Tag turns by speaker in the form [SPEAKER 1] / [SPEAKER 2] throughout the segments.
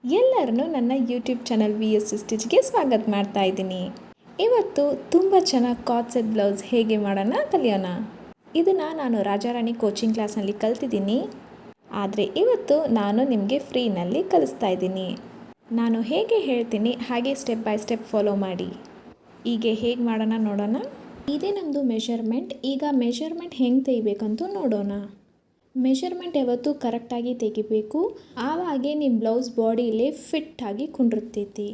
[SPEAKER 1] ಎಲ್ಲರನ್ನೂ ನನ್ನ YouTube channel VS ಸ್ಟಿಚ್ಗೆ ಸ್ವಾಗತ ಮಾಡ್ತಾ ಇದ್ದೀನಿ. ಇವತ್ತು ತುಂಬ ಚೆನ್ನಾಗಿ ಕಾರ್ಡ್ ಸೆಟ್ ಬ್ಲೌಸ್ ಹೇಗೆ ಮಾಡೋಣ ಕಲಿಯೋಣ. ಇದನ್ನು ನಾನು ರಾಜಾರಾಣಿ ಕೋಚಿಂಗ್ ಕ್ಲಾಸ್ನಲ್ಲಿ ಕಲ್ತಿದ್ದೀನಿ. ಆದರೆ ಇವತ್ತು ನಾನು ನಿಮಗೆ ಫ್ರೀನಲ್ಲಿ ಕಲಿಸ್ತಾ ಇದ್ದೀನಿ. ನಾನು ಹೇಗೆ ಹೇಳ್ತೀನಿ ಹಾಗೆ ಸ್ಟೆಪ್ ಬೈ ಸ್ಟೆಪ್ ಫಾಲೋ ಮಾಡಿ. ಹೀಗೆ ಹೇಗೆ ಮಾಡೋಣ ನೋಡೋಣ. ಇದೇ ನಮ್ಮದು ಮೆಷರ್ಮೆಂಟ್. ಈಗ ಮೆಷರ್ಮೆಂಟ್ ಹೆಂಗೆ ತೆಗಿಬೇಕಂತೂ ನೋಡೋಣ. ಮೆಷರ್ಮೆಂಟ್ ಯಾವತ್ತೂ ಕರೆಕ್ಟಾಗಿ ತೆಗಿಬೇಕು, ಆವಾಗೆ ನಿಮ್ಮ ಬ್ಲೌಸ್ ಬಾಡಿಯಲ್ಲಿ ಫಿಟ್ಟಾಗಿ ಕುಂಡಿರ್ತೈತಿ.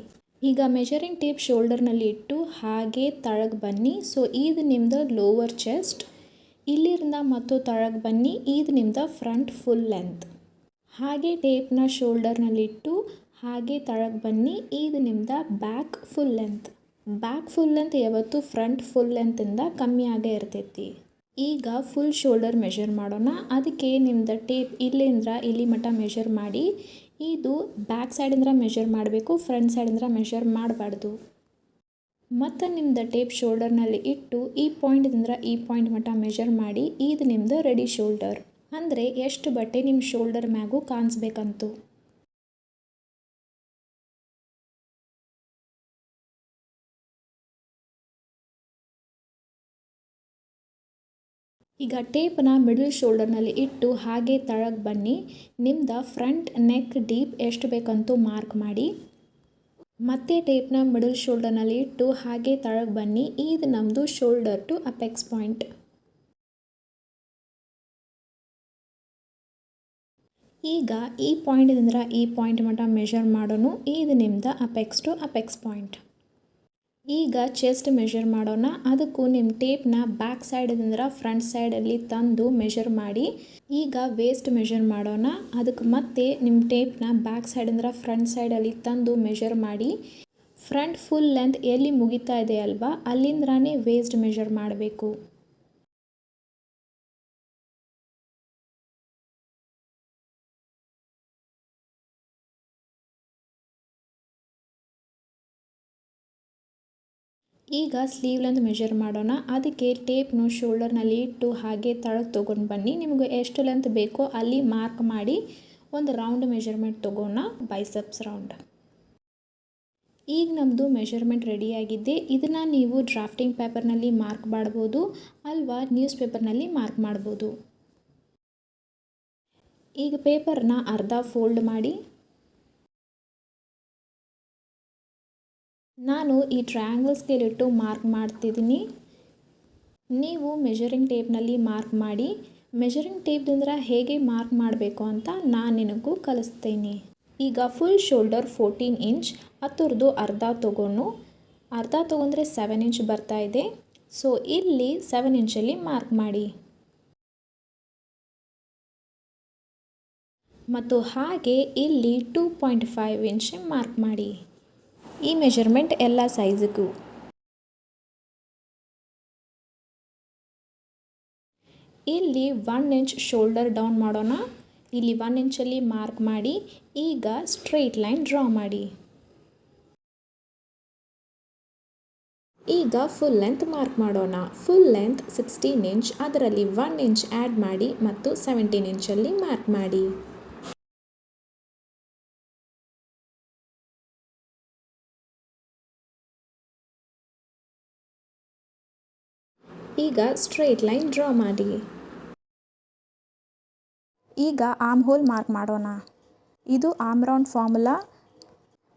[SPEAKER 1] ಈಗ ಮೆಷರಿಂಗ್ ಟೇಪ್ ಶೋಲ್ಡರ್ನಲ್ಲಿ ಇಟ್ಟು ಹಾಗೆ ತಳಗೆ ಬನ್ನಿ. ಸೊ ಇದು ನಿಮ್ಮದು ಲೋವರ್ ಚೆಸ್ಟ್, ಇಲ್ಲಿಂದ ಮತ್ತು ತಳಗೆ ಬನ್ನಿ. ಇದು ನಿಮ್ಮದು ಫ್ರಂಟ್ ಫುಲ್ ಲೆಂತ್. ಹಾಗೆ ಟೇಪ್ನ ಶೋಲ್ಡರ್ನಲ್ಲಿಟ್ಟು ಹಾಗೆ ತಳಗೆ ಬನ್ನಿ. ಇದು ನಿಮ್ಮದು back full length. Back full length ಯಾವತ್ತೂ ಫ್ರಂಟ್ ಫುಲ್ ಲೆಂತಿಂದ ಕಮ್ಮಿ ಆಗೇ ಇರ್ತೈತಿ. ಈಗ ಫುಲ್ ಶೋಲ್ಡರ್ ಮೆಷರ್ ಮಾಡೋಣ. ಅದಕ್ಕೆ ನಿಮ್ಮದು ಟೇಪ್ ಇಲ್ಲಿಂದ ಇಲ್ಲಿ ಮಟ್ಟ ಮೆಷರ್ ಮಾಡಿ. ಇದು ಬ್ಯಾಕ್ ಸೈಡಿಂದ ಮೆಷರ್ ಮಾಡಬೇಕು, ಫ್ರಂಟ್ ಸೈಡಿಂದ ಮೆಷರ್ ಮಾಡಬಾರ್ದು. ಮತ್ತು ನಿಮ್ಮದು ಟೇಪ್ ಶೋಲ್ಡರ್ನಲ್ಲಿ ಇಟ್ಟು ಈ ಪಾಯಿಂಟಿಂದ ಈ ಪಾಯಿಂಟ್ ಮಟ್ಟ ಮೆಷರ್ ಮಾಡಿ. ಇದು ನಿಮ್ಮದು ರೆಡಿ ಶೋಲ್ಡರ್, ಅಂದರೆ ಎಷ್ಟು ಬಟ್ಟೆ ನಿಮ್ಮ ಶೋಲ್ಡರ್ ಮ್ಯಾಗೂ ಕಾಣಿಸ್ಬೇಕಂತು. ಈಗ ಟೇಪನ್ನ ಮಿಡಲ್ ಶೋಲ್ಡರ್ನಲ್ಲಿ ಇಟ್ಟು ಹಾಗೆ ತಳಗೆ ಬನ್ನಿ. ನಿಮ್ಮದು ಫ್ರಂಟ್ ನೆಕ್ ಡೀಪ್ ಎಷ್ಟು ಬೇಕಂತೂ ಮಾರ್ಕ್ ಮಾಡಿ. ಮತ್ತೆ ಟೇಪ್ನ ಮಿಡಲ್ ಶೋಲ್ಡರ್ನಲ್ಲಿ ಇಟ್ಟು ಹಾಗೆ ತಳಗೆ ಬನ್ನಿ. ಇದು ನಮ್ಮದು ಶೋಲ್ಡರ್ ಟು ಅಪೆಕ್ಸ್ ಪಾಯಿಂಟ್. ಈಗ ಈ ಪಾಯಿಂಟಿಂದ ಈ ಪಾಯಿಂಟ್ ಮಟ್ಟ ಮೆಷರ್ ಮಾಡೋಣ. ಇದು ನಿಮ್ಮದು ಅಪೆಕ್ಸ್ ಟು ಅಪೆಕ್ಸ್ ಪಾಯಿಂಟ್. ಈಗ ಚೆಸ್ಟ್ ಮೆಷರ್ ಮಾಡೋಣ. ಅದಕ್ಕೂ ನಿಮ್ಮ ಟೇಪ್ನ ಬ್ಯಾಕ್ ಸೈಡಿಂದ ಫ್ರಂಟ್ ಸೈಡಲ್ಲಿ ತಂದು ಮೆಷರ್ ಮಾಡಿ. ಈಗ ವೇಸ್ಟ್ ಮೆಷರ್ ಮಾಡೋಣ. ಅದಕ್ಕೆ ಮತ್ತೆ ನಿಮ್ಮ ಟೇಪ್ನ ಬ್ಯಾಕ್ ಸೈಡಿಂದ ಫ್ರಂಟ್ ಸೈಡಲ್ಲಿ ತಂದು ಮೆಷರ್ ಮಾಡಿ. ಫ್ರಂಟ್ ಫುಲ್ ಲೆಂತ್ ಎಲ್ಲಿ ಮುಗಿತಾ ಇದೆ ಅಲ್ವಾ, ಅಲ್ಲಿಂದನೇ ವೇಸ್ಟ್ ಮೆಷರ್ ಮಾಡಬೇಕು. ಈಗ ಸ್ಲೀವ್ ಲೆಂತ್ ಮೆಷರ್ ಮಾಡೋಣ. ಅದಕ್ಕೆ ಟೇಪ್ನು ಶೋಲ್ಡರ್ನಲ್ಲಿ ಇಟ್ಟು ಹಾಗೆ ತಳಗೆ ತೊಗೊಂಡು ಬನ್ನಿ. ನಿಮಗೆ ಎಷ್ಟು ಲೆಂತ್ ಬೇಕೋ ಅಲ್ಲಿ ಮಾರ್ಕ್ ಮಾಡಿ ಒಂದು ರೌಂಡ್ ಮೆಷರ್ಮೆಂಟ್ ತೊಗೋಣ, ಬೈಸೆಪ್ಸ್ ರೌಂಡ್. ಈಗ ನಮ್ಮದು ಮೆಷರ್ಮೆಂಟ್ ರೆಡಿಯಾಗಿದೆ. ಇದನ್ನು ನೀವು ಡ್ರಾಫ್ಟಿಂಗ್ ಪೇಪರ್ನಲ್ಲಿ ಮಾರ್ಕ್ ಮಾಡ್ಬೋದು, ಅಲ್ವಾ ನ್ಯೂಸ್ ಪೇಪರ್ನಲ್ಲಿ ಮಾರ್ಕ್ ಮಾಡ್ಬೋದು. ಈಗ ಪೇಪರ್ನ ಅರ್ಧ ಫೋಲ್ಡ್ ಮಾಡಿ. ನಾನು ಈ ಟ್ರಯಾಂಗಲ್ ಸ್ಕೇಲ್ ಇಟ್ಟು ಮಾರ್ಕ್ ಮಾಡ್ತಿದ್ದೀನಿ. ನೀವು ಮೆಷರಿಂಗ್ ಟೇಪ್ನಲ್ಲಿ ಮಾರ್ಕ್ ಮಾಡಿ. ಮೆಷರಿಂಗ್ ಟೇಪ್ದಿಂದ ಹೇಗೆ ಮಾರ್ಕ್ ಮಾಡಬೇಕು ಅಂತ ನಾನು ನಿನಗೂ ಕಲಿಸ್ತೀನಿ. ಈಗ ಫುಲ್ ಶೋಲ್ಡರ್ 14 ಇಂಚ್, ಅದರದ್ದು ಅರ್ಧ ತೊಗೊಂಡು, ಅರ್ಧ ತೊಗೊಂಡ್ರೆ 7 ಇಂಚ್ ಬರ್ತಾ ಇದೆ. ಸೊ ಇಲ್ಲಿ 7 ಇಂಚಲ್ಲಿ ಮಾರ್ಕ್ ಮಾಡಿ. ಮತ್ತು ಹಾಗೆ ಇಲ್ಲಿ 2.5 ಇಂಚ್ ಮಾರ್ಕ್ ಮಾಡಿ. ಈ ಮೆಷರ್ಮೆಂಟ್ ಎಲ್ಲ ಸೈಜಿಗೂ. ಇಲ್ಲಿ 1 ಇಂಚ್ ಶೋಲ್ಡರ್ ಡೌನ್ ಮಾಡೋಣ. ಇಲ್ಲಿ 1 ಇಂಚಲ್ಲಿ ಮಾರ್ಕ್ ಮಾಡಿ. ಈಗ ಸ್ಟ್ರೈಟ್ ಲೈನ್ ಡ್ರಾ ಮಾಡಿ. ಈಗ ಫುಲ್ ಲೆಂತ್ ಮಾರ್ಕ್ ಮಾಡೋಣ. ಫುಲ್ ಲೆಂತ್ 16 ಇಂಚ್, ಅದರಲ್ಲಿ 1 ಇಂಚ್ ಆ್ಯಡ್ ಮಾಡಿ ಮತ್ತು 17 ಇಂಚಲ್ಲಿ ಮಾರ್ಕ್ ಮಾಡಿ. ಈಗ ಸ್ಟ್ರೈಟ್ ಲೈನ್ ಡ್ರಾ ಮಾಡಿ. ಈಗ ಆರ್ಮ್ ಹೋಲ್ ಮಾರ್ಕ್ ಮಾಡೋಣ. ಇದು ಆರ್ಮ್ ರೌಂಡ್ ಫಾರ್ಮುಲಾ.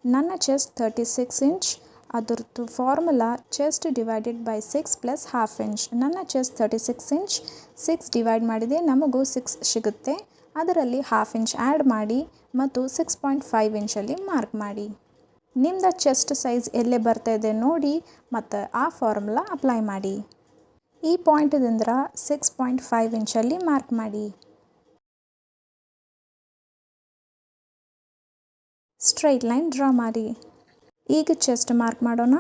[SPEAKER 1] ನನ್ನ ಚೆಸ್ಟ್ 36 ಇಂಚ್, ಅದರದ್ದು formula chest divided by 6 plus half inch. ನನ್ನ ಚೆಸ್ಟ್ 36 ಇಂಚ್, 6 ಡಿವೈಡ್ ಮಾಡಿದೆ ನಮಗೂ 6 ಸಿಗುತ್ತೆ. ಅದರಲ್ಲಿ ಹಾಫ್ ಇಂಚ್ ಆ್ಯಡ್ ಮಾಡಿ ಮತ್ತು 6.5 ಇಂಚಲ್ಲಿ ಮಾರ್ಕ್ ಮಾಡಿ. ನಿಮ್ಮದು ಚೆಸ್ಟ್ ಸೈಜ್ ಎಲ್ಲೇ ಬರ್ತಾ ಇದೆ ನೋಡಿ ಮತ್ತು ಆ ಫಾರ್ಮುಲಾ ಅಪ್ಲೈ ಮಾಡಿ. ಈ ಪಾಯಿಂಟಿಂದ 6.5 ಇಂಚಲ್ಲಿ ಮಾರ್ಕ್ ಮಾಡಿ. ಸ್ಟ್ರೈಟ್ ಲೈನ್ ಡ್ರಾ ಮಾಡಿ. ಈಗ ಚೆಸ್ಟ್ ಮಾರ್ಕ್ ಮಾಡೋಣ.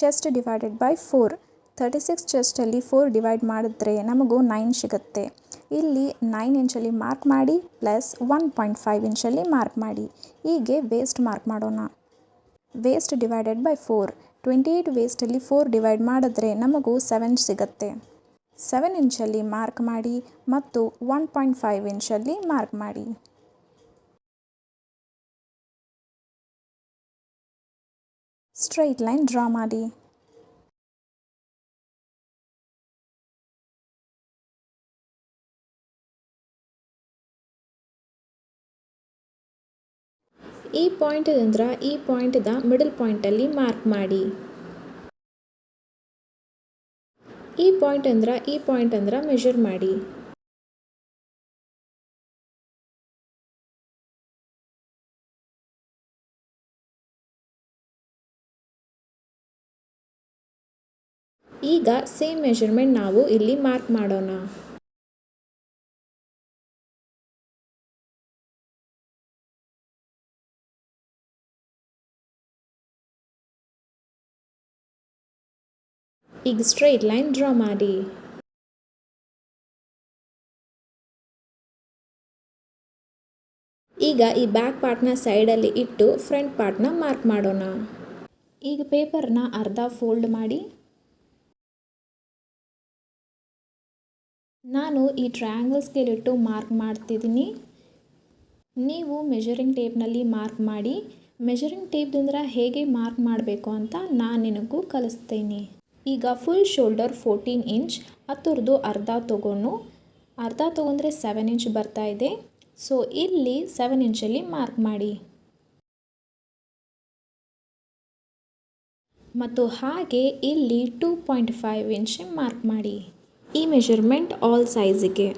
[SPEAKER 1] Chest divided by 4. 36 ಚೆಸ್ಟಲ್ಲಿ 4 ಡಿವೈಡ್ ಮಾಡಿದ್ರೆ ನಮಗೂ 9 ಸಿಗುತ್ತೆ. ಇಲ್ಲಿ 9 ಇಂಚಲ್ಲಿ ಮಾರ್ಕ್ ಮಾಡಿ ಪ್ಲಸ್ 1.5 ಇಂಚಲ್ಲಿ ಮಾರ್ಕ್ ಮಾಡಿ. ಹೀಗೆ ವೇಸ್ಟ್ ಮಾರ್ಕ್ ಮಾಡೋಣ. Waste divided by 4. 28 ವೇಸ್ಟಲ್ಲಿ 4 ಡಿವೈಡ್ ಮಾಡಿದ್ರೆ ನಮಗೂ 7 ಸಿಗುತ್ತೆ. 7 ಇಂಚಲ್ಲಿ ಮಾರ್ಕ್ ಮಾಡಿ ಮತ್ತು 1.5 ಇಂಚಲ್ಲಿ ಮಾರ್ಕ್ ಮಾಡಿ. ಸ್ಟ್ರೈಟ್ ಲೈನ್ ಡ್ರಾ ಮಾಡಿ. ಈ ಪಾಯಿಂಟಿಂದ ಈ ಪಾಯಿಂಟ್ದ ಮಿಡಲ್ ಪಾಯಿಂಟಲ್ಲಿ ಮಾರ್ಕ್ ಮಾಡಿ. ಈ ಪಾಯಿಂಟ್ ಅಂದ್ರೆ ಮೆಷರ್ ಮಾಡಿ. ಈಗ ಸೇಮ್ ಮೆಷರ್ಮೆಂಟ್ ನಾವು ಇಲ್ಲಿ ಮಾರ್ಕ್ ಮಾಡೋಣ. ಈಗ ಸ್ಟ್ರೈಟ್ ಲೈನ್ ಡ್ರಾ ಮಾಡಿ. ಈಗ ಈ ಬ್ಯಾಕ್ ಪಾರ್ಟ್ನ ಸೈಡಲ್ಲಿ ಇಟ್ಟು ಫ್ರಂಟ್ ಪಾರ್ಟ್ನ ಮಾರ್ಕ್ ಮಾಡೋಣ. ಈಗ ಪೇಪರ್ನ ಅರ್ಧ ಫೋಲ್ಡ್ ಮಾಡಿ. ನಾನು ಈ ಟ್ರಯಾಂಗಲ್ ಸ್ಕೇಲ್ ಇಟ್ಟು ಮಾರ್ಕ್ ಮಾಡ್ತಿದ್ದೀನಿ. ನೀವು ಮೆಷರಿಂಗ್ ಟೇಪ್ನಲ್ಲಿ ಮಾರ್ಕ್ ಮಾಡಿ. ಮೆಷರಿಂಗ್ ಟೇಪ್ದಿಂದ ಹೇಗೆ ಮಾರ್ಕ್ ಮಾಡಬೇಕು ಅಂತ ನಾನು ನಿನಗೂ ಕಲಿಸ್ತೀನಿ. ಈಗ ಫುಲ್ ಶೋಲ್ಡರ್ 14 ಇಂಚ್, ಅದರದ್ದು ಅರ್ಧ ತೊಗೊಂಡ್ರೆ 7 ಇಂಚ್ ಬರ್ತಾ ಇದೆ. ಸೊ ಇಲ್ಲಿ 7 ಇಂಚಲ್ಲಿ ಮಾರ್ಕ್ ಮಾಡಿ. ಮತ್ತು ಹಾಗೆ ಇಲ್ಲಿ 2.5 ಇಂಚ್ ಮಾರ್ಕ್ ಮಾಡಿ. ಈ ಮೆಷರ್ಮೆಂಟ್ ಆಲ್ ಸೈಜಿಗೆ.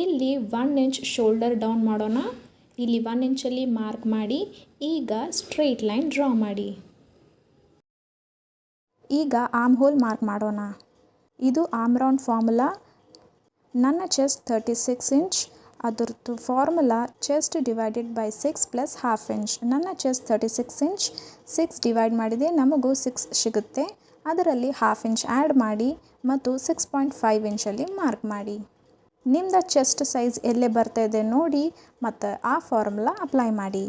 [SPEAKER 1] ಇಲ್ಲಿ 1 ಇಂಚ್ ಶೋಲ್ಡರ್ ಡೌನ್ ಮಾಡೋಣ. ಇಲ್ಲಿ 1 ಇಂಚಲ್ಲಿ ಮಾರ್ಕ್ ಮಾಡಿ. ಈಗ ಸ್ಟ್ರೈಟ್ ಲೈನ್ ಡ್ರಾ ಮಾಡಿ. ಈಗ ಆರ್ಮ್ ಹೋಲ್ ಮಾರ್ಕ್ ಮಾಡೋಣ. ಇದು ಆರ್ಮ್ ರೌಂಡ್ ಫಾರ್ಮುಲಾ. ನನ್ನ ಚೆಸ್ಟ್ 36 ಇಂಚ್, ಅದರದ್ದು formula chest divided by 6 plus half inch. ನನ್ನ ಚೆಸ್ಟ್ 36 ಇಂಚ್, 6 ಡಿವೈಡ್ ಮಾಡಿದೆ ನಮಗೂ 6 ಸಿಗುತ್ತೆ. ಅದರಲ್ಲಿ ಹಾಫ್ ಇಂಚ್ ಆ್ಯಡ್ ಮಾಡಿ ಮತ್ತು 6.5 ಇಂಚಲ್ಲಿ ಮಾರ್ಕ್ ಮಾಡಿ. ನಿಮ್ಮದು ಚೆಸ್ಟ್ ಸೈಜ್ ಎಲ್ಲೇ ಬರ್ತಾ ಇದೆ ನೋಡಿ ಮತ್ತು ಆ ಫಾರ್ಮುಲಾ ಅಪ್ಲೈ ಮಾಡಿ.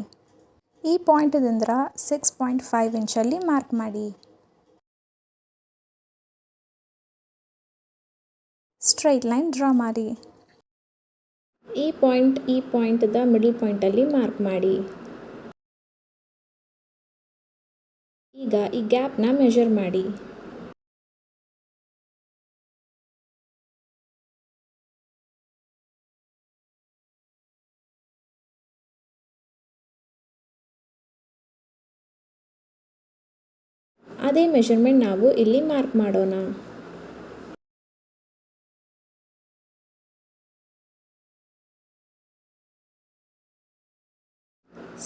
[SPEAKER 1] ಈ ಪಾಯಿಂಟಿಂದ 6.5 ಇಂಚಲ್ಲಿ ಮಾರ್ಕ್ ಮಾಡಿ. ಸ್ಟ್ರೈಟ್ ಲೈನ್ ಡ್ರಾ ಮಾಡಿ. ಈ ಪಾಯಿಂಟ್ದ ಮಿಡಲ್ ಪಾಯಿಂಟಲ್ಲಿ ಮಾರ್ಕ್ ಮಾಡಿ. ಈಗ ಈ ಗ್ಯಾಪ್ನ ಮೆಷರ್ ಮಾಡಿ. ಅದೇ ಮೆಷರ್ಮೆಂಟ್ ನಾವು ಇಲ್ಲಿ ಮಾರ್ಕ್ ಮಾಡೋಣ.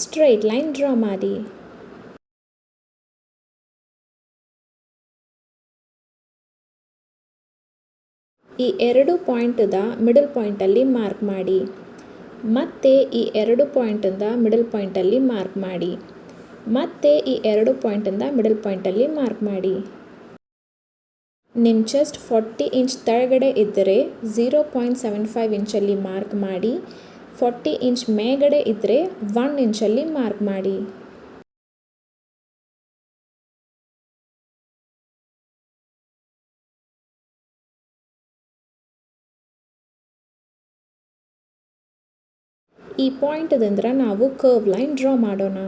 [SPEAKER 1] ಸ್ಟ್ರೈಟ್ ಲೈನ್ ಡ್ರಾ ಮಾಡಿ. ಈ 2 ಪಾಯಿಂಟ್ದ ಮಿಡಲ್ ಪಾಯಿಂಟಲ್ಲಿ ಮಾರ್ಕ್ ಮಾಡಿ. ಮತ್ತೆ ಈ 2 ಪಾಯಿಂಟಿಂದ ಮಿಡಲ್ ಪಾಯಿಂಟಲ್ಲಿ ಮಾರ್ಕ್ ಮಾಡಿ. ಮತ್ತೆ ಈ 2 ಪಾಯಿಂಟಿಂದ ಮಿಡಲ್ ಪಾಯಿಂಟಲ್ಲಿ ಮಾರ್ಕ್ ಮಾಡಿ. ನಿಮ್ಮ ಚೆಸ್ಟ್ 40 ಇಂಚ್ ಕೆಳಗಡೆ ಇದ್ದರೆ 0.75 ಇಂಚಲ್ಲಿ ಮಾರ್ಕ್ ಮಾಡಿ. 40 ಇಂಚ್ ಮೇಲ್ಗಡೆ ಇದ್ದರೆ 1 ಇಂಚಲ್ಲಿ ಮಾರ್ಕ್ ಮಾಡಿ. ಈ ಪಾಯಿಂಟ್ದಿಂದ ನಾವು ಕರ್ವ್ ಲೈನ್ ಡ್ರಾ ಮಾಡೋಣ.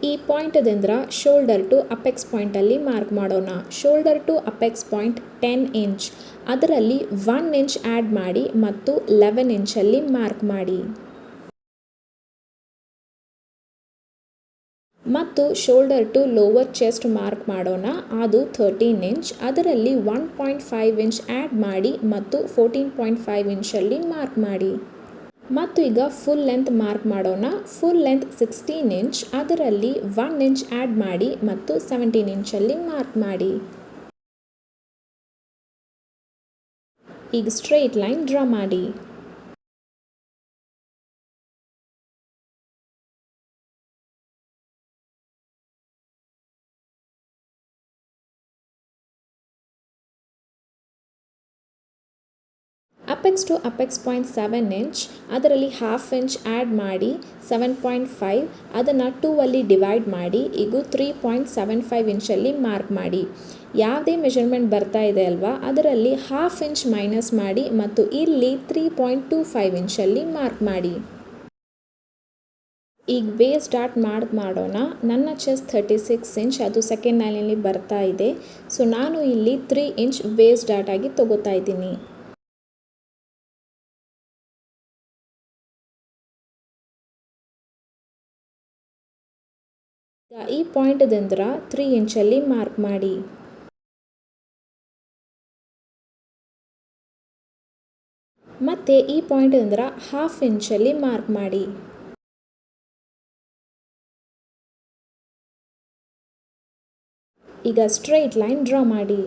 [SPEAKER 1] ಈ ಪಾಯಿಂಟ್ದಿಂದ ಶೋಲ್ಡರ್ ಟು ಅಪೆಕ್ಸ್ ಪಾಯಿಂಟಲ್ಲಿ ಮಾರ್ಕ್ ಮಾಡೋಣ. Shoulder to apex point 10 inch, ಅದರಲ್ಲಿ 1 ಇಂಚ್ ಆ್ಯಡ್ ಮಾಡಿ ಮತ್ತು 11 ಇಂಚಲ್ಲಿ ಮಾರ್ಕ್ ಮಾಡಿ. ಮತ್ತು shoulder to lower chest mark ಮಾಡೋಣ. ಅದು 13 ಇಂಚ್, ಅದರಲ್ಲಿ 1.5 ಇಂಚ್ ಆ್ಯಡ್ ಮಾಡಿ ಮತ್ತು 14.5 ಇಂಚಲ್ಲಿ ಮಾರ್ಕ್ ಮಾಡಿ. ಮತ್ತು ಈಗ ಫುಲ್ ಲೆಂತ್ ಮಾರ್ಕ್ ಮಾಡೋಣ. ಫುಲ್ ಲೆಂತ್ 16 ಇಂಚ್, ಅದರಲ್ಲಿ 1 ಇಂಚ್ ಆ್ಯಡ್ ಮಾಡಿ ಮತ್ತು 17 ಇಂಚಲ್ಲಿ ಮಾರ್ಕ್ ಮಾಡಿ. ಈಗ ಸ್ಟ್ರೈಟ್ ಲೈನ್ ಡ್ರಾ ಮಾಡಿ. ಅಪೆಕ್ಸ್ ಟು ಅಪೆಕ್ಸ್ 0.7 ಇಂಚ್, ಅದರಲ್ಲಿ 1/2 ಇಂಚ್ ಆ್ಯಡ್ ಮಾಡಿ 7.5, ಅದನ್ನು 2 ಅಲ್ಲಿ ಡಿವೈಡ್ ಮಾಡಿ ಈಗ 3.75 ಇಂಚಲ್ಲಿ ಮಾರ್ಕ್ ಮಾಡಿ. ಯಾವುದೇ ಮೆಷರ್ಮೆಂಟ್ ಬರ್ತಾ ಇದೆ ಅಲ್ವಾ, ಅದರಲ್ಲಿ 1/2 ಇಂಚ್ ಮೈನಸ್ ಮಾಡಿ ಮತ್ತು ಇಲ್ಲಿ 3.25 ಇಂಚಲ್ಲಿ ಮಾರ್ಕ್ ಮಾಡಿ. ಈಗ ವೇಸ್ಟ್ ಡಾಟ್ ಮಾಡೋಣ. ನನ್ನ ಚೆಸ್ಟ್ 36 ಇಂಚ್, ಅದು ಸೆಕೆಂಡ್ ಲೈನಲ್ಲಿ ಬರ್ತಾ ಇದೆ. ಸೊ ನಾನು ಇಲ್ಲಿ 3 ಇಂಚ್ ವೇಸ್ಟ್ ಡಾಟ್ ಆಗಿ ತಗೋತಾ ಇದ್ದೀನಿ. ಈ ಪಾಯಿಂಟ್ದಿಂದ 3 ಇಂಚಲ್ಲಿ ಮಾರ್ಕ್ ಮಾಡಿ. ಮತ್ತು ಈ ಪಾಯಿಂಟ್ದಿಂದ 1/2 ಇಂಚಲ್ಲಿ ಮಾರ್ಕ್ ಮಾಡಿ. ಈಗ ಸ್ಟ್ರೈಟ್ ಲೈನ್ ಡ್ರಾ ಮಾಡಿ.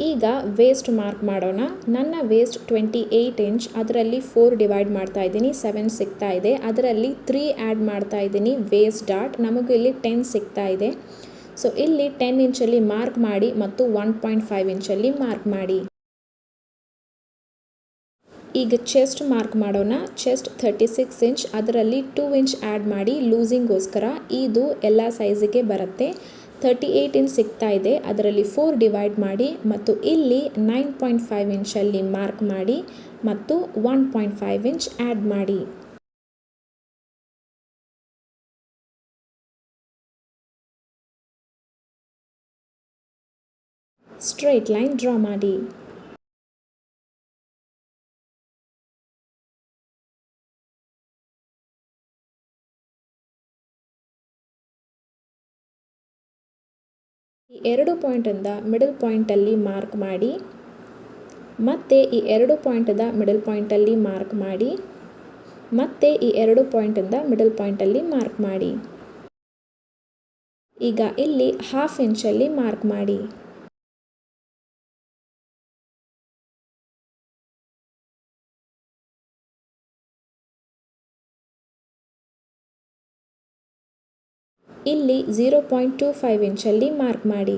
[SPEAKER 1] ಈಗ ವೇಸ್ಟ್ ಮಾರ್ಕ್ ಮಾಡೋಣ. ನನ್ನ ವೇಸ್ಟ್ 28 ಇಂಚ್, ಅದರಲ್ಲಿ 4 ಡಿವೈಡ್ ಮಾಡ್ತಾ ಇದ್ದೀನಿ, 7 ಸಿಗ್ತಾ ಇದೆ. ಅದರಲ್ಲಿ 3 ಆ್ಯಡ್ ಮಾಡ್ತಾ ಇದ್ದೀನಿ ವೇಸ್ಟ್ ಡಾಟ್, ನಮಗೂ ಇಲ್ಲಿ 10 ಸಿಗ್ತಾ ಇದೆ. ಸೊ ಇಲ್ಲಿ 10 ಇಂಚಲ್ಲಿ ಮಾರ್ಕ್ ಮಾಡಿ ಮತ್ತು 1.5 ಇಂಚಲ್ಲಿ ಮಾರ್ಕ್ ಮಾಡಿ. ಈಗ ಚೆಸ್ಟ್ ಮಾರ್ಕ್ ಮಾಡೋಣ. ಚೆಸ್ಟ್ 36 ಇಂಚ್, ಅದರಲ್ಲಿ 2 ಇಂಚ್ ಆ್ಯಡ್ ಮಾಡಿ ಲೂಸಿಂಗೋಸ್ಕರ. ಇದು ಎಲ್ಲ ಸೈಜಿಗೆ ಬರುತ್ತೆ. 38 ಇಂಚ್ ಸಿಗ್ತಾ ಇದೆ, ಅದರಲ್ಲಿ 4 ಡಿವೈಡ್ ಮಾಡಿ ಮತ್ತು ಇಲ್ಲಿ 9.5 ಇಂಚಲ್ಲಿ ಮಾರ್ಕ್ ಮಾಡಿ ಮತ್ತು 1.5 ಇಂಚ್ ಆ್ಯಡ್ ಮಾಡಿ. ಸ್ಟ್ರೈಟ್ ಲೈನ್ ಡ್ರಾ ಮಾಡಿ. ಈ 2 ಪಾಯಿಂಟಿಂದ ಮಿಡಲ್ ಪಾಯಿಂಟಲ್ಲಿ ಮಾರ್ಕ್ ಮಾಡಿ, ಮತ್ತು ಈ 2 ಪಾಯಿಂಟಿಂದ ಮಿಡಲ್ ಪಾಯಿಂಟಲ್ಲಿ ಮಾರ್ಕ್ ಮಾಡಿ, ಮತ್ತು ಈ 2 ಪಾಯಿಂಟಿಂದ ಮಿಡಲ್ ಪಾಯಿಂಟಲ್ಲಿ ಮಾರ್ಕ್ ಮಾಡಿ. ಈಗ ಇಲ್ಲಿ 1/2 ಇಂಚಲ್ಲಿ ಮಾರ್ಕ್ ಮಾಡಿ. ಇಲ್ಲಿ 0.25 ಇಂಚಲ್ಲಿ ಮಾರ್ಕ್ ಮಾಡಿ.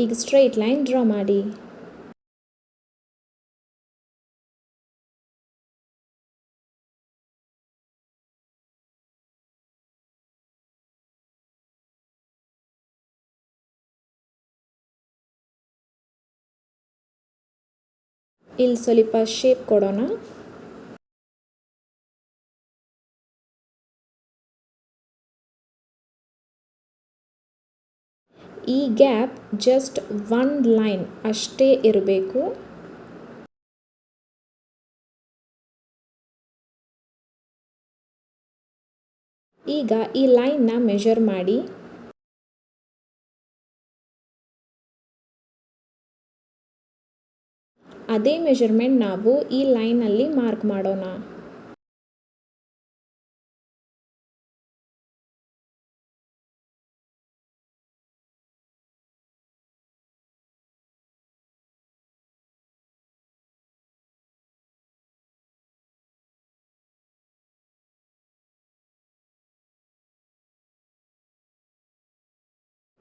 [SPEAKER 1] ಈಗ ಸ್ಟ್ರೈಟ್ ಲೈನ್ ಡ್ರಾ ಮಾಡಿ. ಇಲ್ಲಿ ಸ್ವಲ್ಪ ಶೇಪ್ ಕೊಡೋಣ. ಈ ಗ್ಯಾಪ್ ಜಸ್ಟ್ 1 ಲೈನ್ ಅಷ್ಟೇ ಇರಬೇಕು. ಈಗ ಈ ಲೈನ್ನ ಮೆಷರ್ ಮಾಡಿ. ಅದೇ ಮೆಷರ್ಮೆಂಟ್ ನಾವು ಈ ಲೈನಲ್ಲಿ ಮಾರ್ಕ್ ಮಾಡೋಣ.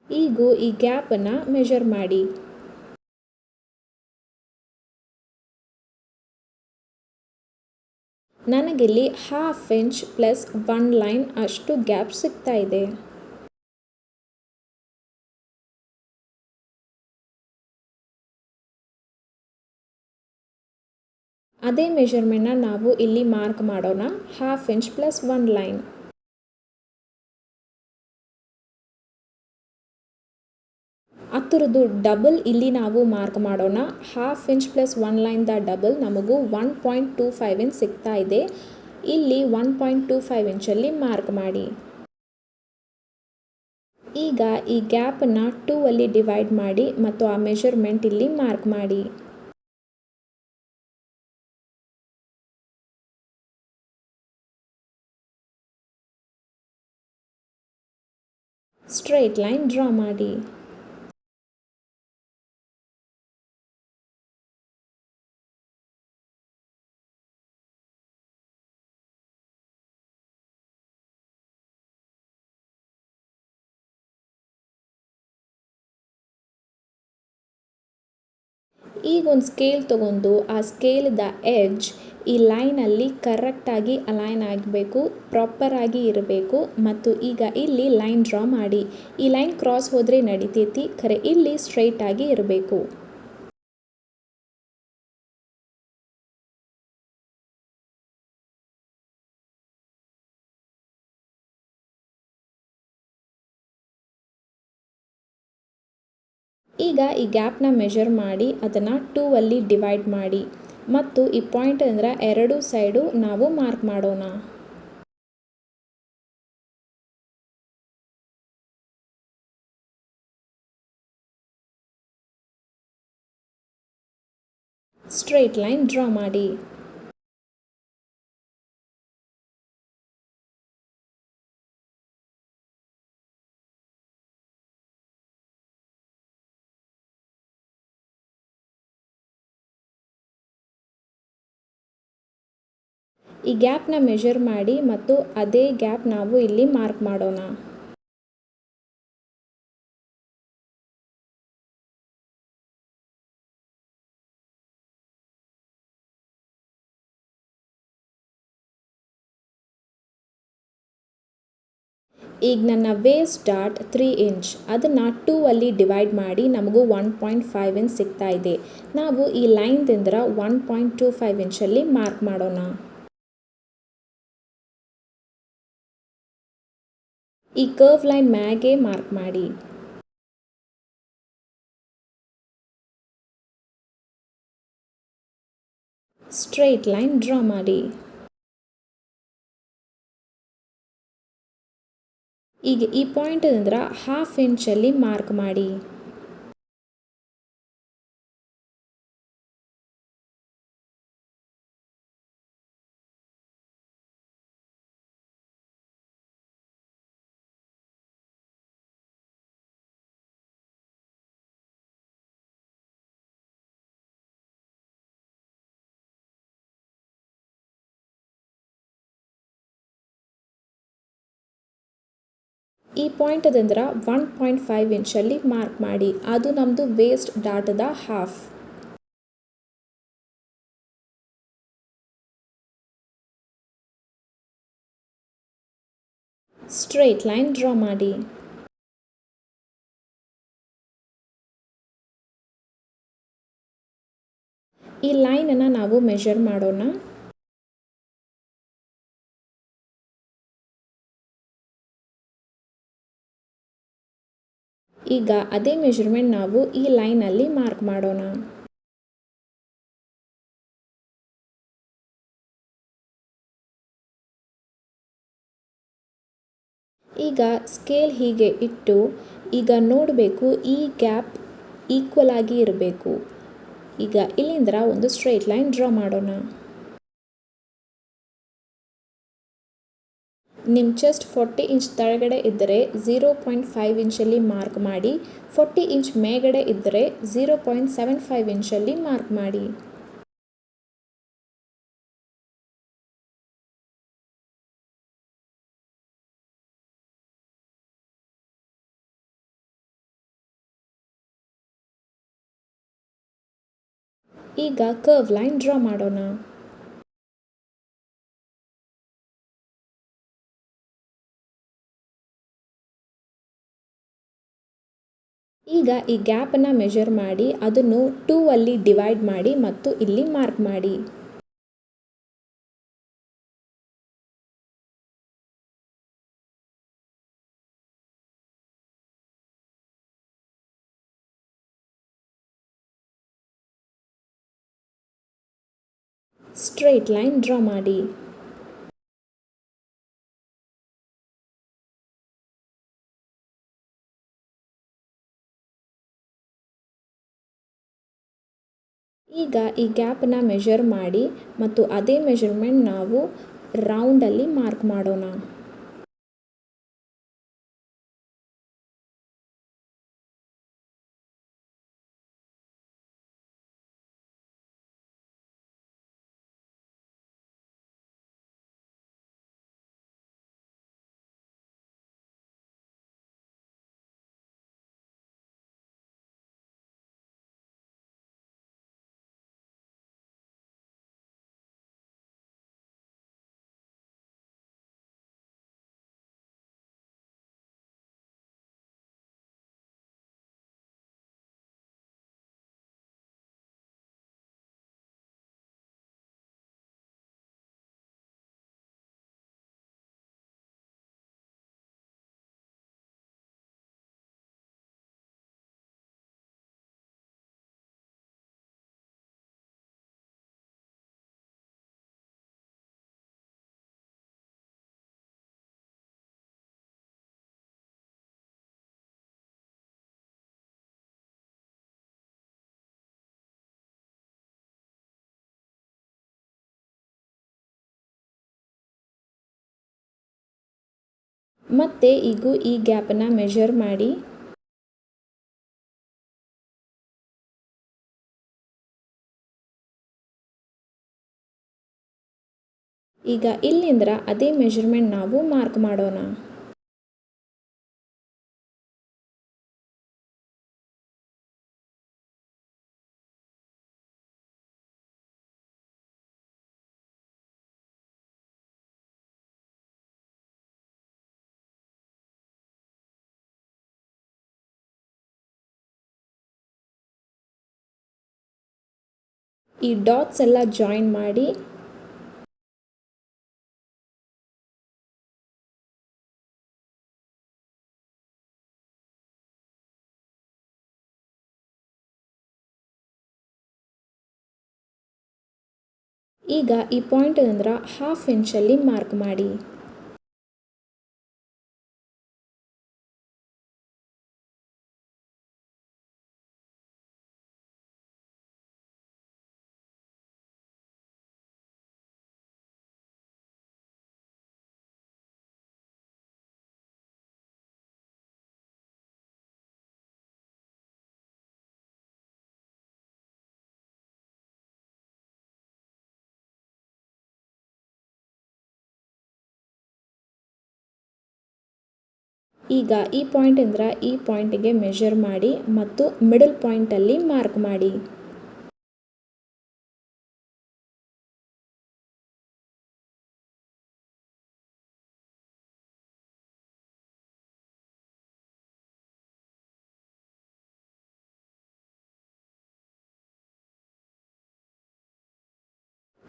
[SPEAKER 1] ಈಗ ಈ ಗ್ಯಾಪನ್ನು ಮೆಷರ್ ಮಾಡಿ. ನನಗಿಲ್ಲಿ 1/2 ಇಂಚ್ ಪ್ಲಸ್ 1 ಲೈನ್ ಅಷ್ಟು ಗ್ಯಾಪ್ ಸಿಗ್ತಾ ಇದೆ. ಅದೇ ಮೆಷರ್ಮೆಂಟ್ನ ನಾವು ಇಲ್ಲಿ ಮಾರ್ಕ್ ಮಾಡೋಣ. 1/2 ಇಂಚ್ ಪ್ಲಸ್ 1 ಲೈನ್. ಅದರದ್ದು ಡಬಲ್ ಇಲ್ಲಿ ನಾವು ಮಾರ್ಕ್ ಮಾಡೋಣ. 1/2 ಇಂಚ್ ಪ್ಲಸ್ 1 ಲೈನ್ದ ಡಬಲ್ ನಮಗೂ 1.25 ಇಂಚ್ ಸಿಗ್ತಾ ಇದೆ. ಇಲ್ಲಿ 1.25 ಇಂಚಲ್ಲಿ ಮಾರ್ಕ್ ಮಾಡಿ. ಈಗ ಈ ಗ್ಯಾಪನ್ನು 2 ಅಲ್ಲಿ ಡಿವೈಡ್ ಮಾಡಿ ಮತ್ತು ಆ ಮೆಷರ್ಮೆಂಟ್ ಇಲ್ಲಿ ಮಾರ್ಕ್ ಮಾಡಿ. ಸ್ಟ್ರೈಟ್ ಲೈನ್ ಡ್ರಾ ಮಾಡಿ. ಈಗ ಒಂದು ಸ್ಕೇಲ್ ತೊಗೊಂಡು ಆ ಸ್ಕೇಲ್ದ ಎಡ್ಜ್ ಈ ಲೈನಲ್ಲಿ ಕರೆಕ್ಟಾಗಿ ಅಲೈನ್ ಆಗಬೇಕು, ಪ್ರಾಪರಾಗಿ ಇರಬೇಕು. ಮತ್ತು ಈಗ ಇಲ್ಲಿ ಲೈನ್ ಡ್ರಾ ಮಾಡಿ. ಈ ಲೈನ್ ಕ್ರಾಸ್ ಹೋದರೆ ನಡಿತೈತಿ, ಖರೆ ಇಲ್ಲಿ ಸ್ಟ್ರೈಟಾಗಿ ಇರಬೇಕು. ಈಗ ಈ ಗ್ಯಾಪ್ನ ಮೆಜರ್ ಮಾಡಿ ಅದನ್ನು 2 ಅಲ್ಲಿ ಡಿವೈಡ್ ಮಾಡಿ ಮತ್ತು ಈ ಪಾಯಿಂಟ್ ಅಂದ್ರೆ ಎರಡು ಸೈಡು ನಾವು ಮಾರ್ಕ್ ಮಾಡೋಣ. ಸ್ಟ್ರೈಟ್ ಲೈನ್ ಡ್ರಾ ಮಾಡಿ. ಈ ಗ್ಯಾಪ್ನ ಮೆಜರ್ ಮಾಡಿ ಮತ್ತು ಅದೇ ಗ್ಯಾಪ್ ನಾವು ಇಲ್ಲಿ ಮಾರ್ಕ್ ಮಾಡೋಣ. ಈಗ ನನ್ನ ವೇಸ್ಟ್ ಡಾಟ್ 3 ಇಂಚ್ ಅದನ್ನು 2 ಅಲ್ಲಿ ಡಿವೈಡ್ ಮಾಡಿ ನಮಗೂ 1.5 ಇಂಚ್ ಸಿಗ್ತಾ ಇದೆ. ನಾವು ಈ ಲೈನ್ದಿಂದ 1.25 ಇಂಚಲ್ಲಿ ಮಾರ್ಕ್ ಮಾಡೋಣ. ಈ ಕರ್ವ್ ಲೈನ್ ಮ್ಯಾಗೆ ಮಾರ್ಕ್ ಮಾಡಿ. ಸ್ಟ್ರೈಟ್ ಲೈನ್ ಡ್ರಾ ಮಾಡಿ. ಈಗ ಈ ಪಾಯಿಂಟ್ ಅಂದ್ರೆ 1/2 ಇಂಚಲ್ಲಿ ಮಾರ್ಕ್ ಮಾಡಿ. ಈ ಪಾಯಿಂಟ್ ಅದಂದ್ರೆ 1.5 ಇಂಚಲ್ಲಿ ಮಾರ್ಕ್ ಮಾಡಿ. ಅದು ನಮ್ಮದು ವೇಸ್ಟ್ ಡಾಟದ ಹಾಫ್. ಸ್ಟ್ರೈಟ್ ಲೈನ್ ಡ್ರಾ ಮಾಡಿ. ಈ ಲೈನನ್ನು ನಾವು ಮೆಜರ್ ಮಾಡೋಣ. ಈಗ ಅದೇ ಮೆಜರ್ಮೆಂಟ್ ನಾವು ಈ ಲೈನಲ್ಲಿ ಮಾರ್ಕ್ ಮಾಡೋಣ. ಈಗ ಸ್ಕೇಲ್ ಹೀಗೆ ಇಟ್ಟು ಈಗ ನೋಡಬೇಕು ಈ ಗ್ಯಾಪ್ ಈಕ್ವಲ್ ಆಗಿ ಇರಬೇಕು. ಈಗ ಇಲ್ಲಿಂದ ಒಂದು ಸ್ಟ್ರೈಟ್ ಲೈನ್ ಡ್ರಾ ಮಾಡೋಣ. ನಿಮ್ಮ ಚೆಸ್ಟ್ 40 ಇಂಚ್ ತಳಗಡೆ ಇದ್ದರೆ 0.5 ಇಂಚಲ್ಲಿ ಮಾರ್ಕ್ ಮಾಡಿ. 40 ಇಂಚ್ ಮೇಗಡೆ ಇದ್ದರೆ 0.75 ಇಂಚಲ್ಲಿ ಮಾರ್ಕ್ ಮಾಡಿ. ಈಗ ಕರ್ವ್ ಲೈನ್ ಡ್ರಾ ಮಾಡೋಣ. ಈಗ ಈ ಗ್ಯಾಪನ್ನು ಮೆಜರ್ ಮಾಡಿ ಅದನ್ನು 2 ಅಲ್ಲಿ ಡಿವೈಡ್ ಮಾಡಿ ಮತ್ತು ಇಲ್ಲಿ ಮಾರ್ಕ್ ಮಾಡಿ. ಸ್ಟ್ರೈಟ್ ಲೈನ್ ಡ್ರಾ ಮಾಡಿ. ಈಗ ಈ ಗ್ಯಾಪನ್ನು ಮೆಜರ್ ಮಾಡಿ ಮತ್ತು ಅದೇ ಮೆಜರ್ಮೆಂಟ್ ನಾವು ರೌಂಡಲ್ಲಿ ಮಾರ್ಕ್ ಮಾಡೋಣ. ಮತ್ತು ಈಗ ಈ ಗ್ಯಾಪನ್ನು ಮೆಷರ್ ಮಾಡಿ ಈಗ ಇಲ್ಲಿಂದ ಅದೇ ಮೆಷರ್ಮೆಂಟ್ ನಾವು ಮಾರ್ಕ್ ಮಾಡೋಣ. ಈ ಡಾಟ್ಸ್ ಎಲ್ಲ ಜಾಯಿನ್ ಮಾಡಿ ಈಗ ಈ ಪಾಯಿಂಟ್ ಅಂದ್ರೆ 1/2 ಇಂಚಲ್ಲಿ ಮಾರ್ಕ್ ಮಾಡಿ. ಈಗ ಈ ಪಾಯಿಂಟಿಂದ ಈ ಪಾಯಿಂಟಿಗೆ ಮೆಷರ್ ಮಾಡಿ ಮತ್ತು ಮಿಡಲ್ ಪಾಯಿಂಟಲ್ಲಿ ಮಾರ್ಕ್ ಮಾಡಿ.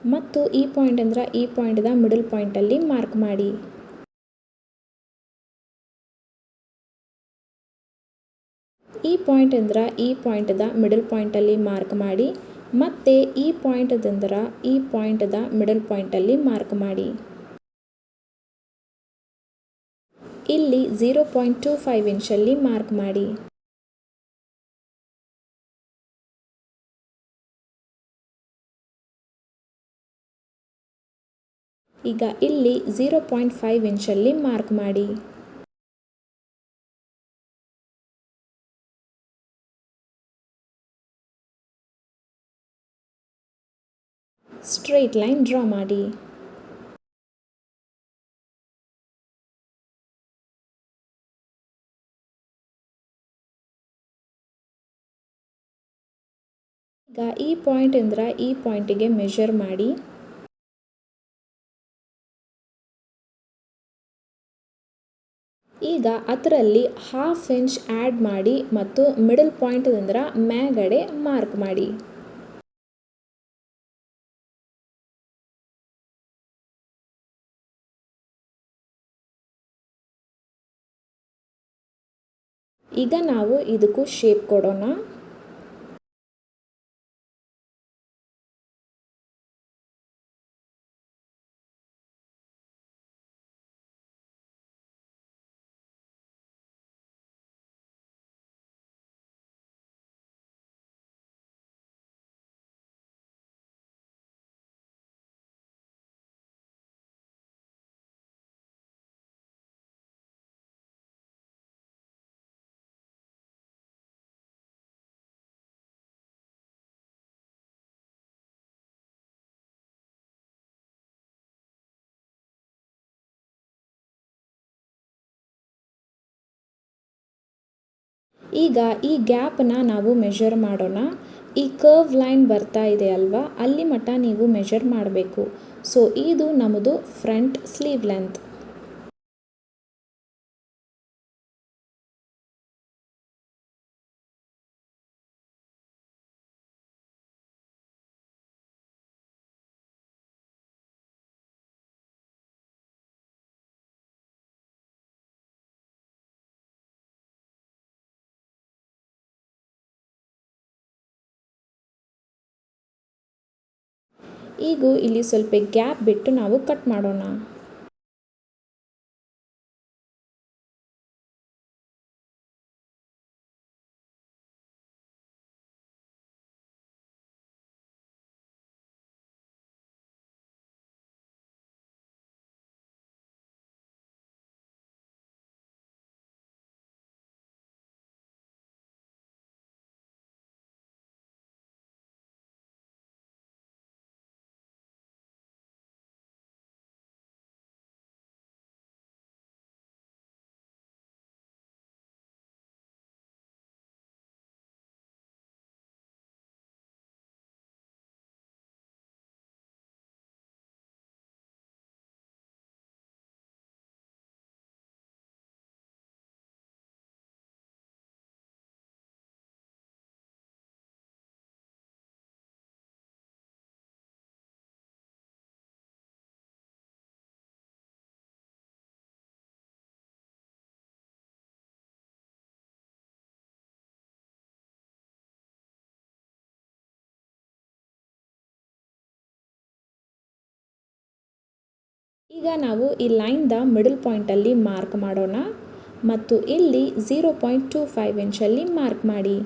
[SPEAKER 1] ಮತ್ತು ಈ ಪಾಯಿಂಟಿಂದ ಈ ಪಾಯಿಂಟ್ದ ಮಿಡಲ್ ಪಾಯಿಂಟಲ್ಲಿ ಮಾರ್ಕ್ ಮಾಡಿ. ಈ ಪಾಯಿಂಟಿಂದ ಈ ಪಾಯಿಂಟ್ದ ಮಿಡಲ್ ಪಾಯಿಂಟಲ್ಲಿ ಮಾರ್ಕ್ ಮಾಡಿ ಮತ್ತು ಈ ಪಾಯಿಂಟ್ದಿಂದ ಈ ಪಾಯಿಂಟ್ದ ಮಿಡಲ್ ಪಾಯಿಂಟಲ್ಲಿ ಮಾರ್ಕ್ ಮಾಡಿ. ಇಲ್ಲಿ 0.25 ಇಂಚಲ್ಲಿ ಮಾರ್ಕ್ ಮಾಡಿ. ಈಗ ಇಲ್ಲಿ 0.5 ಇಂಚಲ್ಲಿ ಮಾರ್ಕ್ ಮಾಡಿ. ಸ್ಟ್ರೈಟ್ ಲೈನ್ ಡ್ರಾ ಮಾಡಿ. ಈಗ ಈ ಪಾಯಿಂಟಿಂದ ಈ ಪಾಯಿಂಟಿಗೆ ಮೆಷರ್ ಮಾಡಿ. ಈಗ ಅದರಲ್ಲಿ 1/2 ಇಂಚ್ ಆ್ಯಡ್ ಮಾಡಿ ಮತ್ತು ಮಿಡಲ್ ಪಾಯಿಂಟಿಂದ ಮ್ಯಾಗಡೆ ಮಾರ್ಕ್ ಮಾಡಿ. ಈಗ ನಾವು ಇದಕ್ಕೂ ಶೇಪ್ ಕೊಡೋಣ. ಈಗ ಈ ಗ್ಯಾಪನ್ನ ನಾವು ಮೆಷರ್ ಮಾಡೋಣ. ಈ ಕರ್ವ್ ಲೈನ್ ಬರ್ತಾ ಇದೆ ಅಲ್ವಾ, ಅಲ್ಲಿ ಮಟ್ಟ ನೀವು ಮೆಷರ್ ಮಾಡಬೇಕು. ಸೊ ಇದು ನಮ್ಮದು ಫ್ರಂಟ್ ಸ್ಲೀವ್ ಲೆಂತ್. ಈಗ ಇಲ್ಲಿ ಸ್ವಲ್ಪ ಗ್ಯಾಪ್ ಬಿಟ್ಟು ನಾವು ಕಟ್ ಮಾಡೋಣ. ಈಗ ನಾವು ಈ ಲೈನ್ದ ಮಿಡಲ್ ಪಾಯಿಂಟಲ್ಲಿ ಮಾರ್ಕ್ ಮಾಡೋಣ ಮತ್ತು ಇಲ್ಲಿ 0.25 ಇಂಚಲ್ಲಿ ಮಾರ್ಕ್ ಮಾಡಿ.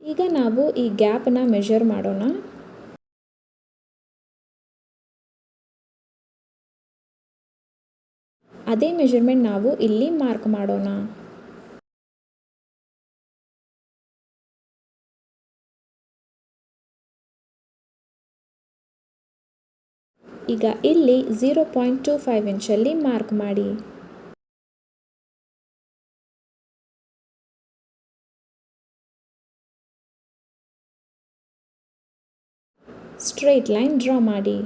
[SPEAKER 1] ಈಗ ನಾವು ಈ ಗ್ಯಾಪನ್ನು ಮೆಷರ್ ಮಾಡೋಣ. ಅದೇ ಮೆಷರ್ಮೆಂಟ್ ನಾವು ಇಲ್ಲಿ ಮಾರ್ಕ್ ಮಾಡೋಣ. ಈಗ ಇಲ್ಲಿ 0.25 ಇಂಚಲ್ಲಿ ಮಾರ್ಕ್ ಮಾಡಿ. ಸ್ಟ್ರೈಟ್ ಲೈನ್ ಡ್ರಾ ಮಾಡಿ.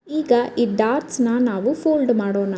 [SPEAKER 1] ಈಗ ಈ ಡಾಟ್ಸ್ನ ನಾವು ಫೋಲ್ಡ್ ಮಾಡೋಣ.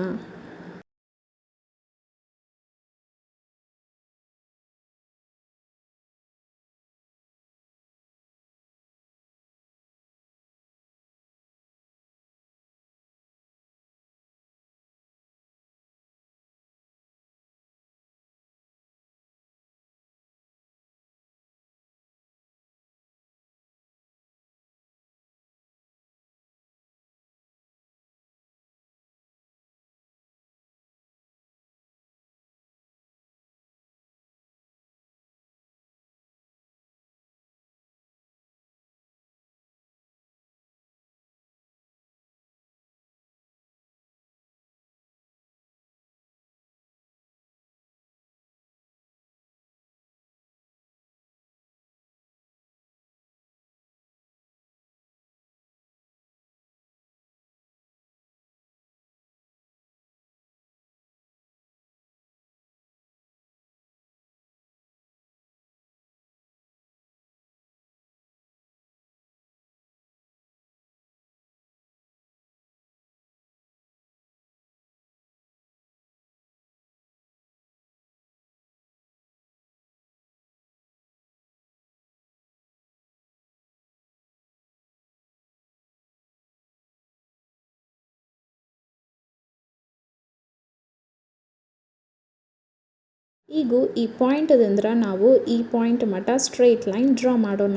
[SPEAKER 1] ಈಗ ಈ ಪಾಯಿಂಟದಿಂದ ನಾವು ಈ ಪಾಯಿಂಟ್ ಮಟ್ಟ ಸ್ಟ್ರೈಟ್ ಲೈನ್ ಡ್ರಾ ಮಾಡೋಣ.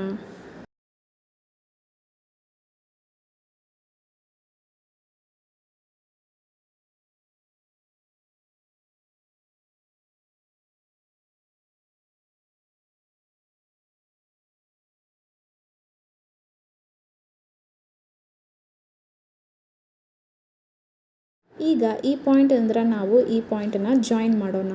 [SPEAKER 1] ಈಗ ಈ ಪಾಯಿಂಟಿಂದ ನಾವು ಈ ಪಾಯಿಂಟನ್ನು ಜಾಯಿನ್ ಮಾಡೋಣ.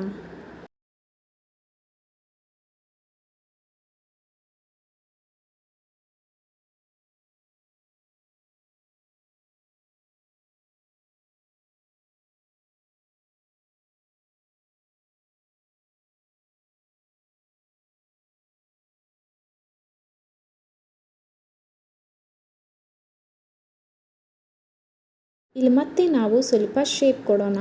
[SPEAKER 1] ಇಲ್ಲಿ ಮತ್ತೆ ನಾವು ಸ್ವಲ್ಪ ಶೇಪ್ ಕೊಡೋಣ.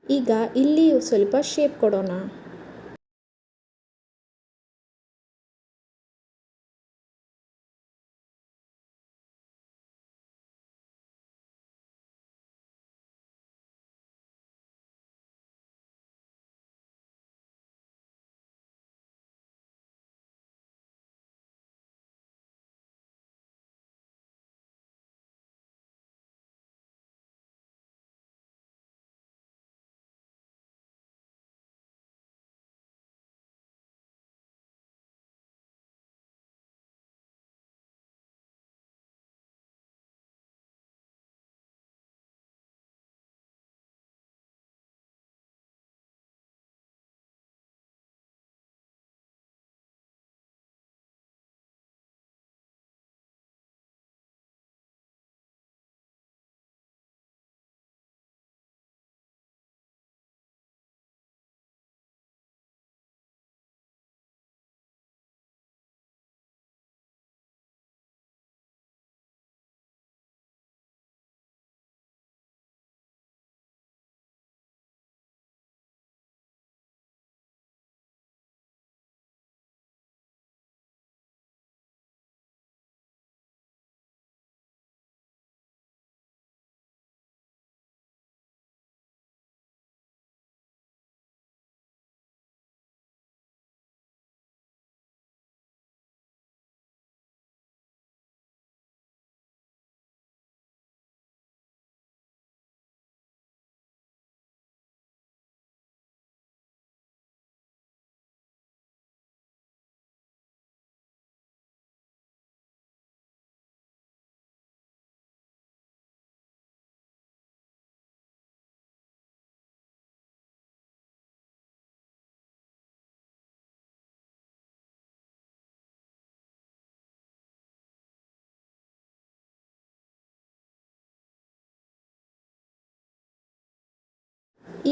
[SPEAKER 1] ಈಗ ಇಲ್ಲಿಯೂ ಸ್ವಲ್ಪ ಶೇಪ್ ಕೊಡೋಣ.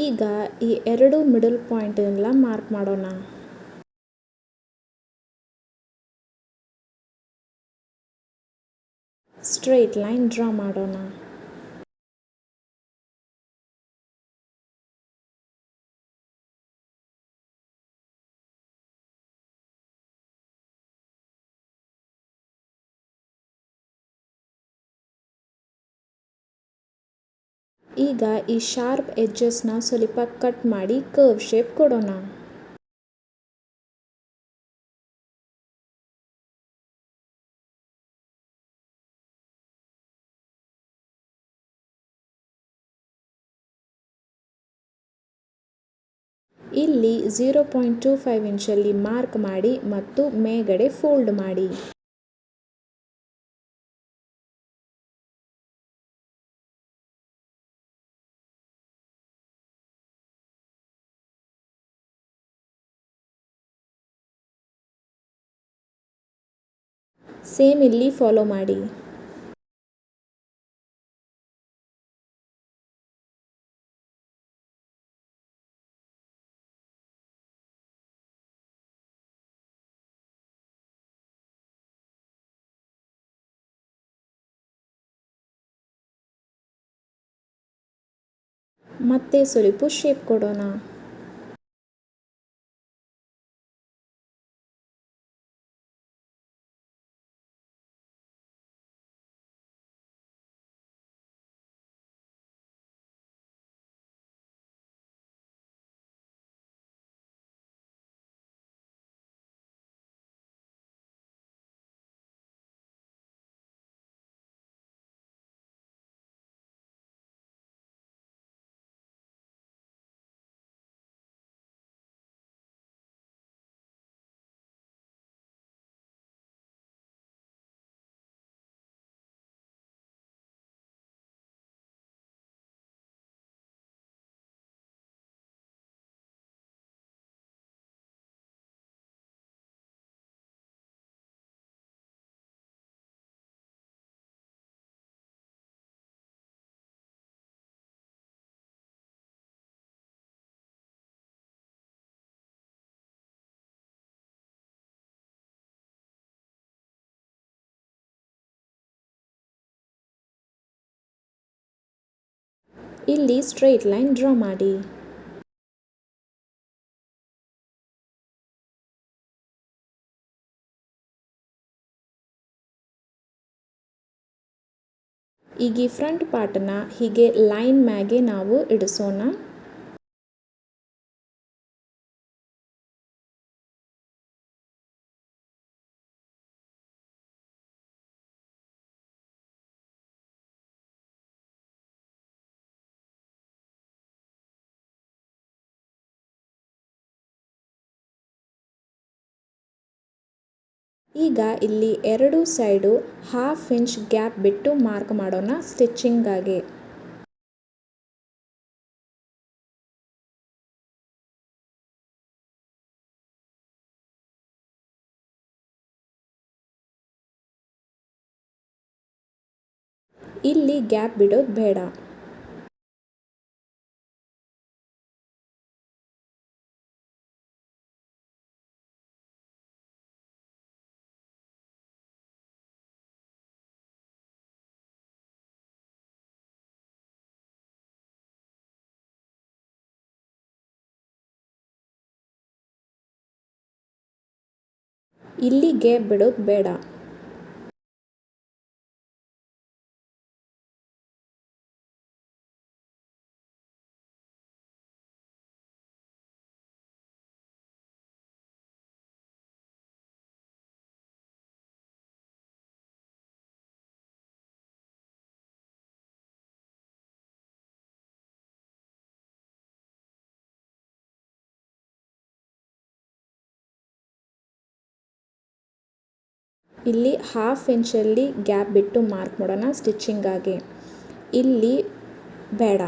[SPEAKER 1] ಈಗ ಈ ಎರಡು ಮಿಡಲ್ ಪಾಯಿಂಟನ್ನೆಲ್ಲ ಮಾರ್ಕ್ ಮಾಡೋಣ. ಸ್ಟ್ರೈಟ್ ಲೈನ್ ಡ್ರಾ ಮಾಡೋಣ. ಈಗ ಈ ಶಾರ್ಪ್ ಎಡ್ಜಸ್ನ ಸ್ವಲ್ಪ ಕಟ್ ಮಾಡಿ ಕರ್ವ್ ಶೇಪ್ ಕೊಡೋಣ. ಇಲ್ಲಿ 0.25 ಇಂಚಲ್ಲಿ ಮಾರ್ಕ್ ಮಾಡಿ ಮತ್ತು ಮೇಲ್ಗಡೆ ಫೋಲ್ಡ್ ಮಾಡಿ. ಸೇಮ್ ಇಲ್ಲಿ ಫಾಲೋ ಮಾಡಿ. ಮತ್ತೆ ಸ್ವಲ್ಪ ಶೇಪ್ ಕೊಡೋಣ. ಇಲ್ಲಿ ಸ್ಟ್ರೈಟ್ ಲೈನ್ ಡ್ರಾ ಮಾಡಿ. ಈಗ ಈ ಫ್ರಂಟ್ ಪಾರ್ಟನ್ನ ಹೀಗೆ ಲೈನ್ ಮ್ಯಾಗೆ ನಾವು ಇಡಿಸೋಣ. ಈಗ ಇಲ್ಲಿ ಎರಡು ಸೈಡು 1/2 ಇಂಚ್ ಗ್ಯಾಪ್ ಬಿಟ್ಟು ಮಾರ್ಕ್ ಮಾಡೋಣ ಸ್ಟಿಚ್ಚಿಂಗಾಗಿ. ಇಲ್ಲಿ ಗ್ಯಾಪ್ ಬಿಡೋದು ಬೇಡ. ಇಲ್ಲಿಗೆ ಬಿಡೋದು ಬೇಡ. ಇಲ್ಲಿ 1/2 ಇಂಚಲ್ಲಿ ಗ್ಯಾಪ್ ಬಿಟ್ಟು ಮಾರ್ಕ್ ಮಾಡೋಣ ಸ್ಟಿಚ್ಚಿಂಗಾಗಿ. ಇಲ್ಲಿ ಬೇಡ.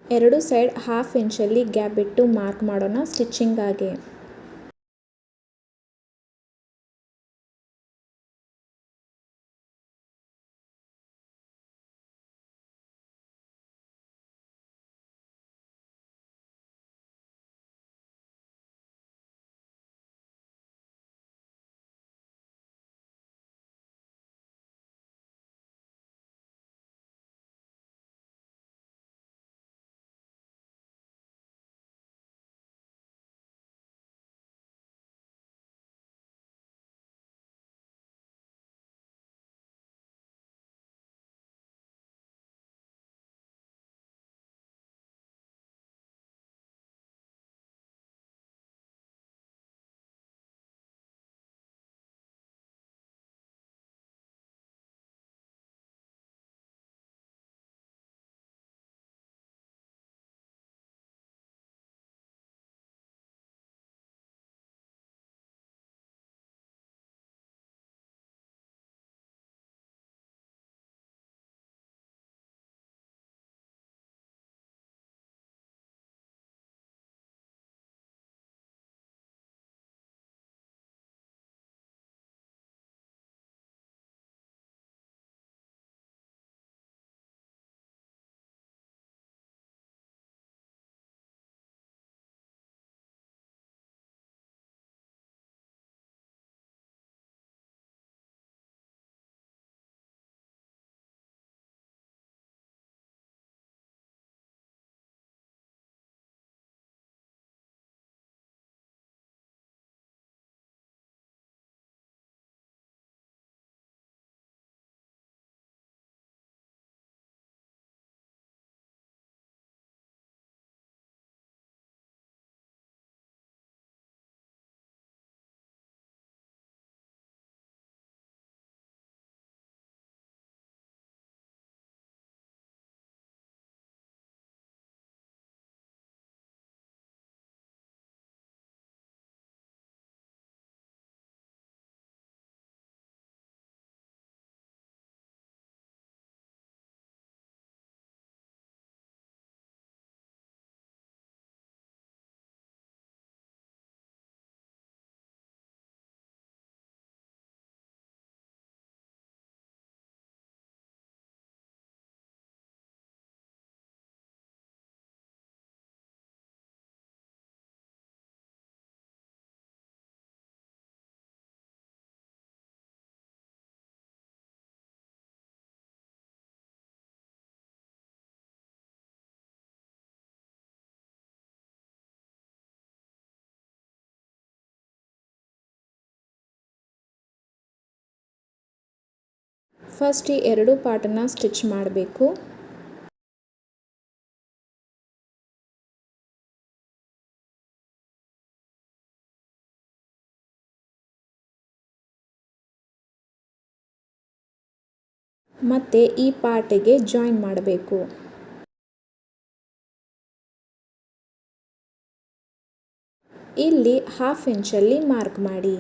[SPEAKER 1] ಎರಡು ಸೈಡ್ 1/2 ಇಂಚಲ್ಲಿ ಗ್ಯಾಪ್ ಬಿಟ್ಟು ಮಾರ್ಕ್ ಮಾಡೋಣ ಸ್ಟಿಚ್ಚಿಂಗಾಗಿ. ಫಸ್ಟ್ ಈ ಎರಡು ಪಾರ್ಟನ್ನು ಸ್ಟಿಚ್ ಮಾಡಬೇಕು. ಮತ್ತು ಈ ಪಾರ್ಟಿಗೆ ಜಾಯಿನ್ ಮಾಡಬೇಕು. ಇಲ್ಲಿ 1/2 ಇಂಚಲ್ಲಿ ಮಾರ್ಕ್ ಮಾಡಿ.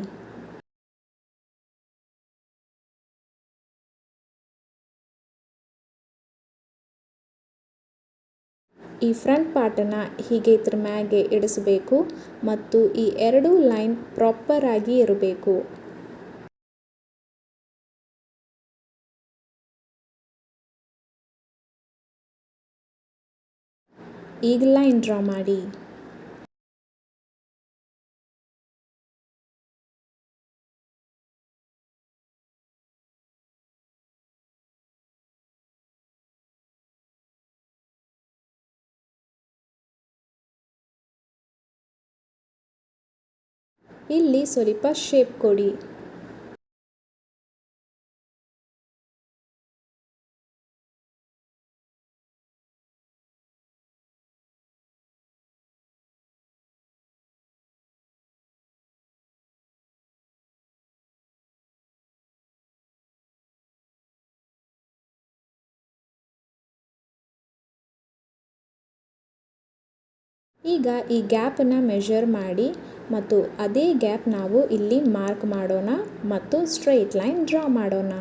[SPEAKER 1] ಈ ಫ್ರಂಟ್ ಪಾರ್ಟನ್ನು ಹೀಗೆ ಇದ್ರ ಮ್ಯಾಗೆ ಇಡಿಸಬೇಕು ಮತ್ತು ಈ ಎರಡೂ ಲೈನ್ ಪ್ರಾಪರ್ ಆಗಿ ಇರಬೇಕು. ಈಗ ಲೈನ್ ಡ್ರಾ ಮಾಡಿ. ಇಲ್ಲಿ ಸ್ವಲ್ಪ ಶೇಪ್ ಕೊಡಿ. ಈಗ ಈ ಗ್ಯಾಪನ್ನು ಮೆಷರ್ ಮಾಡಿ ಮತ್ತು ಅದೇ ಗ್ಯಾಪ್ ನಾವು ಇಲ್ಲಿ ಮಾರ್ಕ್ ಮಾಡೋಣ ಮತ್ತು ಸ್ಟ್ರೈಟ್ ಲೈನ್ ಡ್ರಾ ಮಾಡೋಣ.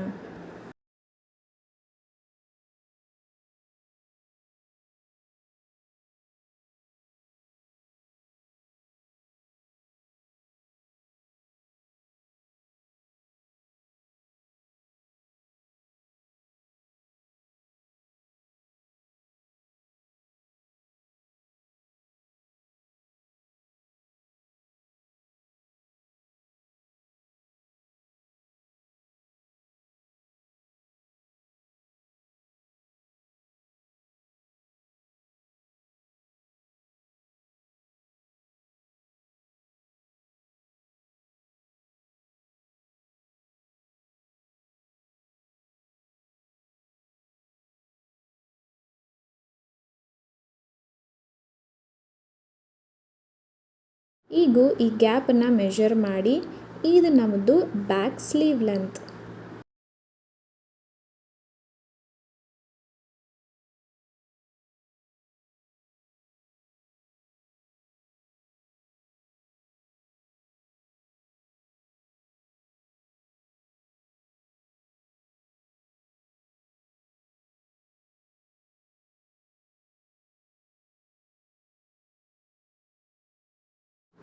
[SPEAKER 1] ಈಗ ಈ ಗ್ಯಾಪನ್ನು ಮೆಷರ್ ಮಾಡಿ. ಇದು ನಮ್ಮದು back sleeve length.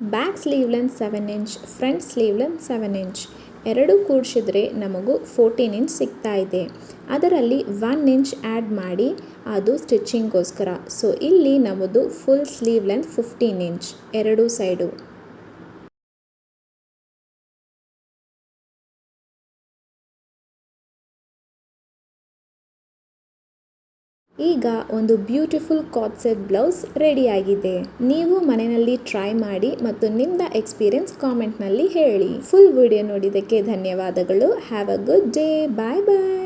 [SPEAKER 1] Back sleeve length 7 inch, front sleeve length 7 inch ಎರಡೂ ಕೂಡಿಸಿದ್ರೆ ನಮಗೂ 14 ಇಂಚ್ ಸಿಗ್ತಾ ಇದೆ. ಅದರಲ್ಲಿ 1 ಇಂಚ್ ಆ್ಯಡ್ ಮಾಡಿ, ಅದು ಸ್ಟಿಚಿಂಗ್ಗೋಸ್ಕರ. ಸೊ ಇಲ್ಲಿ ನಮ್ಮದು ಫುಲ್ ಸ್ಲೀವ್ ಲೆಂತ್ 15 ಇಂಚ್ ಎರಡೂ ಸೈಡು. ಈಗ ಒಂದು ಬ್ಯೂಟಿಫುಲ್ ಕಾರ್ಡ್ ಸೆಟ್ ಬ್ಲೌಸ್ ರೆಡಿಯಾಗಿದೆ. ನೀವು ಮನೆಯಲ್ಲಿ ಟ್ರೈ ಮಾಡಿ ಮತ್ತು ನಿಮ್ಮ ಎಕ್ಸ್ಪೀರಿಯನ್ಸ್ ಕಾಮೆಂಟ್ನಲ್ಲಿ ಹೇಳಿ. ಫುಲ್ ವಿಡಿಯೋ ನೋಡಿದ್ದಕ್ಕೆ ಧನ್ಯವಾದಗಳು. Have a good day. Bye bye.